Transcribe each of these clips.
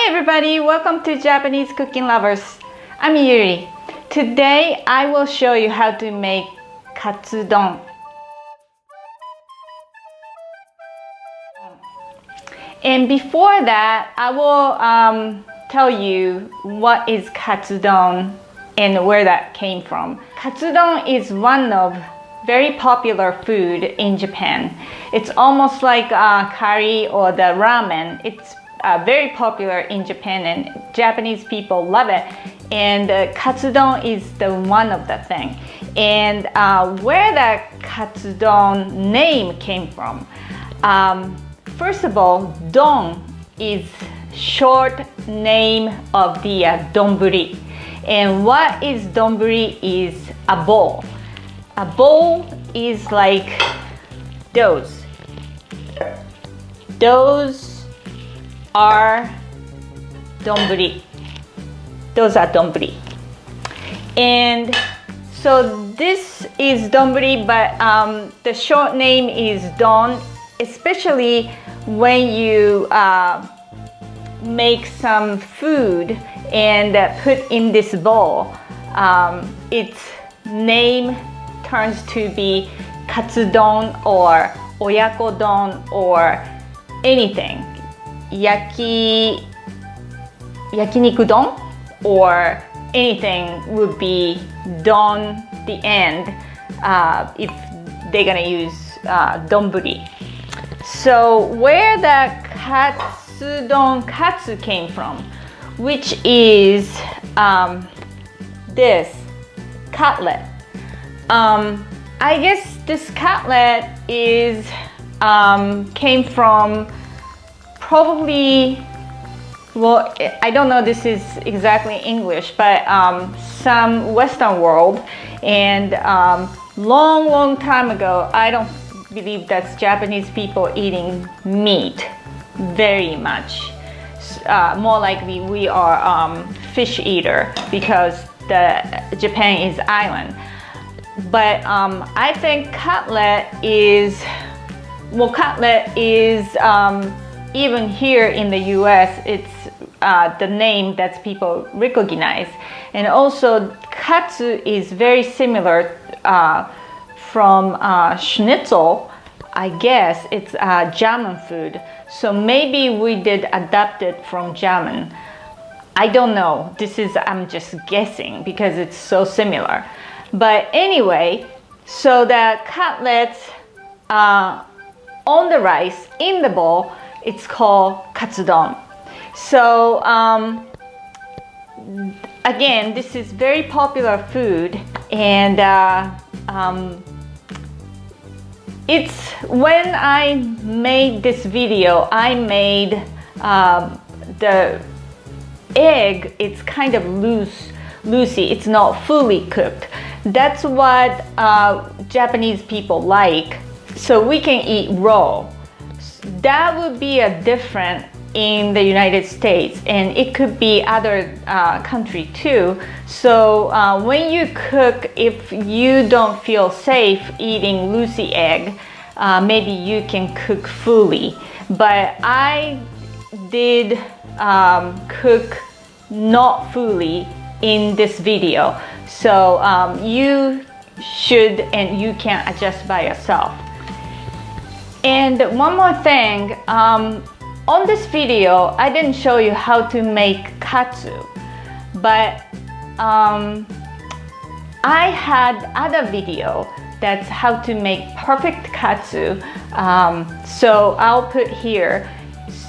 Hi everybody, welcome to Japanese Cooking Lovers. I'm Yuri. Today I will show you how to make katsudon. And before that, I will tell you what is katsudon and where that came from. Katsudon is one of very popular food in Japan. It's almost like curry or the ramen. It's very popular in Japan and Japanese people love it. And katsudon is the one of the thing. And where the katsudon name came from. First of all, don is short name of the donburi. And what is donburi is a bowl. A bowl is like those. Those are donburi. Those are donburi. And so this is donburi, but the short name is don, especially when you make some food and put in this bowl. Its name turns to be katsudon or oyakodon or anything. Yakiniku don or anything would be don the end if they're gonna use donburi. So where the katsudon katsu came from, which is this cutlet. I guess this cutlet is came from probably, well, I don't know this is exactly English, but some Western world, and long time ago. I don't believe that's Japanese people eating meat very much. More likely we are fish eater because Japan is island. But I think cutlet is even here in the US, it's the name that people recognize. And also katsu is very similar from schnitzel. I guess it's German food. So maybe we did adapt it from German. I don't know. I'm just guessing because it's so similar. But anyway, so the cutlets on the rice in the bowl, it's called katsudon. So again, this is very popular food, and it's when I made this video, I made the egg, it's kind of loosey, it's not fully cooked. That's what Japanese people like, so we can eat raw. That would be a different in the United States, and it could be other country too. So when you cook, if you don't feel safe eating loosey egg, maybe you can cook fully. But I did cook not fully in this video, so you should and you can adjust by yourself. And one more thing, on this video I didn't show you how to make katsu, but I had other video that's how to make perfect katsu, so I'll put here.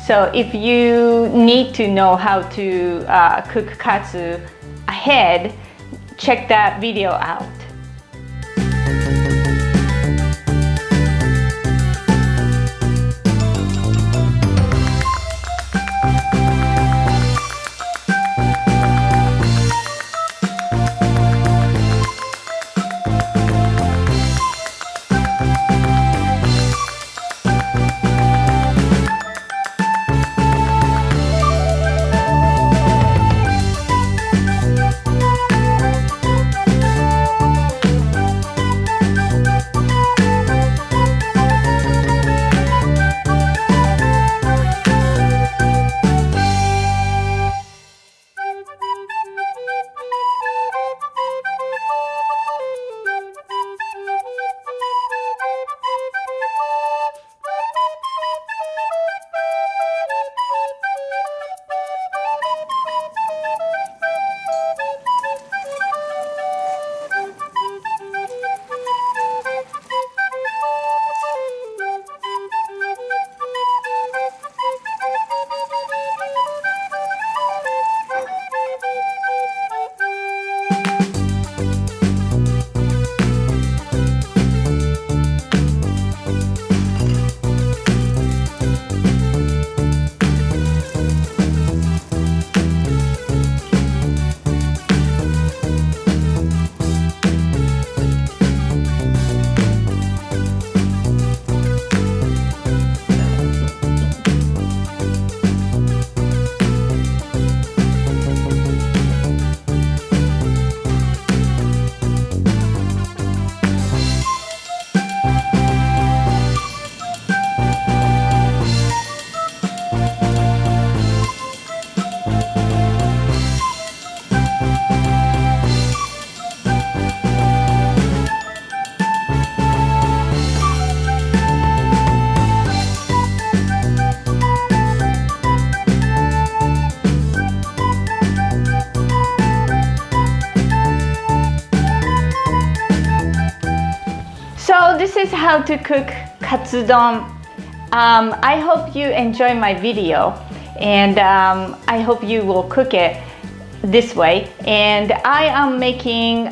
So if you need to know how to cook katsu ahead, check that video out. is how to cook katsudon. I hope you enjoy my video, and I hope you will cook it this way. And I am making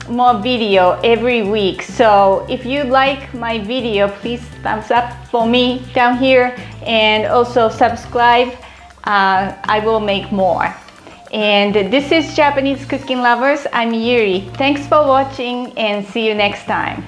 more video every week, so if you like my video, please thumbs up for me down here, and also subscribe. I will make more. And this is Japanese Cooking Lovers. I'm Yuri. Thanks for watching, and see you next time.